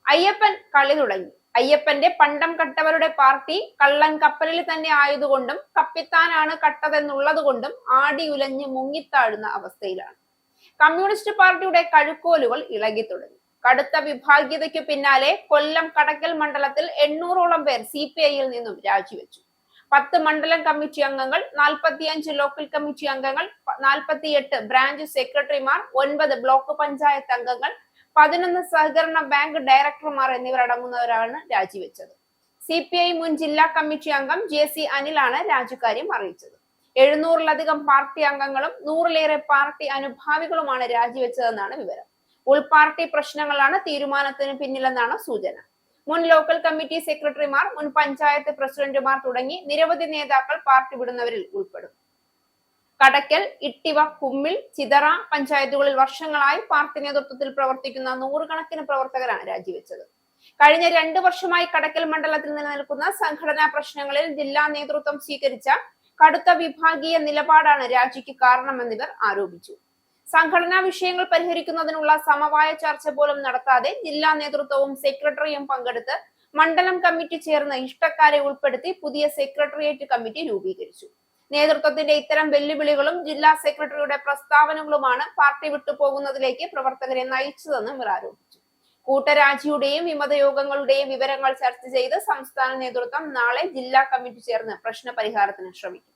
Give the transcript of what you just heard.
അയ്യപ്പൻ കളി തുടങ്ങി. അയ്യപ്പന്റെ പണ്ടം കട്ടവരുടെ പാർട്ടി കള്ളൻ കപ്പലിൽ തന്നെ ആയതുകൊണ്ടും കപ്പിത്താനാണ് കട്ടതെന്നുള്ളത് കൊണ്ടും ആടി ഉലഞ്ഞ് മുങ്ങിത്താഴുന്ന അവസ്ഥയിലാണ്. കമ്മ്യൂണിസ്റ്റ് പാർട്ടിയുടെ കഴുക്കോലുകൾ ഇളകി തുടങ്ങി. കടുത്ത വിഭാഗീയതയ്ക്ക് പിന്നാലെ കൊല്ലം കടക്കൽ മണ്ഡലത്തിൽ 800ഓളം പേർ CPI-യിൽ നിന്നും രാജിവെച്ചു. 10 മണ്ഡലം കമ്മിറ്റി അംഗങ്ങൾ, 45 ലോക്കൽ കമ്മിറ്റി അംഗങ്ങൾ, 48 ബ്രാഞ്ച് സെക്രട്ടറിമാർ, 9 ബ്ലോക്ക് പഞ്ചായത്ത് അംഗങ്ങൾ, 11 സഹകരണ ബാങ്ക് ഡയറക്ടർമാർ എന്നിവരടങ്ങുന്നവരാണ് രാജിവെച്ചത്. CPI മുൻ ജില്ലാ കമ്മിറ്റി അംഗം JC അനിലാണ് രാജിക്കാര്യം അറിയിച്ചത്. 700-ലധികം പാർട്ടി അംഗങ്ങളും 100-ലേറെ പാർട്ടി അനുഭാവികളുമാണ് രാജിവെച്ചതെന്നാണ് വിവരം. ഉൾപാർട്ടി പ്രശ്നങ്ങളാണ് തീരുമാനത്തിന് പിന്നിലെന്നാണ് സൂചന. മുൻ ലോക്കൽ കമ്മിറ്റി സെക്രട്ടറിമാർ, മുൻ പഞ്ചായത്ത് പ്രസിഡന്റുമാർ തുടങ്ങി നിരവധി നേതാക്കൾ പാർട്ടി വിടുന്നവരിൽ ഉൾപ്പെടും. കടക്കൽ, ഇട്ടിവ, കുമ്മിൽ, ചിതറ പഞ്ചായത്തുകളിൽ വർഷങ്ങളായി പാർട്ടി നേതൃത്വത്തിൽ പ്രവർത്തിക്കുന്ന 100 കണക്കിന് പ്രവർത്തകരാണ് രാജിവെച്ചത്. കഴിഞ്ഞ 2 വർഷമായി കടക്കൽ മണ്ഡലത്തിൽ നിലനിൽക്കുന്ന സംഘടനാ പ്രശ്നങ്ങളിൽ ജില്ലാ നേതൃത്വം സ്വീകരിച്ച കടുത്ത വിഭാഗീയ നിലപാടാണ് രാജിക്ക് കാരണമെന്നിവർ ആരോപിച്ചു. സംഘടനാ വിഷയങ്ങൾ പരിഹരിക്കുന്നതിനുള്ള സമവായ ചർച്ച പോലും നടത്താതെ ജില്ലാ നേതൃത്വവും സെക്രട്ടറിയും പങ്കെടുത്ത് മണ്ഡലം കമ്മിറ്റി ചേർന്ന് ഇഷ്ടക്കാരെ ഉൾപ്പെടുത്തി പുതിയ സെക്രട്ടേറിയറ്റ് കമ്മിറ്റി രൂപീകരിച്ചു. നേതൃത്വത്തിന്റെ ഇത്തരം വെല്ലുവിളികളും ജില്ലാ സെക്രട്ടറിയുടെ പ്രസ്താവനകളുമാണ് പാർട്ടി വിട്ടുപോകുന്നതിലേക്ക് പ്രവർത്തകരെ നയിച്ചതെന്ന് ഇവർ ആരോപിച്ചു. കൂട്ടരാജിയുടെയും വിമതയോഗങ്ങളുടെയും വിവരങ്ങൾ ചർച്ച ചെയ്ത് സംസ്ഥാന നേതൃത്വം നാളെ ജില്ലാ കമ്മിറ്റി ചേർന്ന് പ്രശ്ന പരിഹാരത്തിന് ശ്രമിക്കും.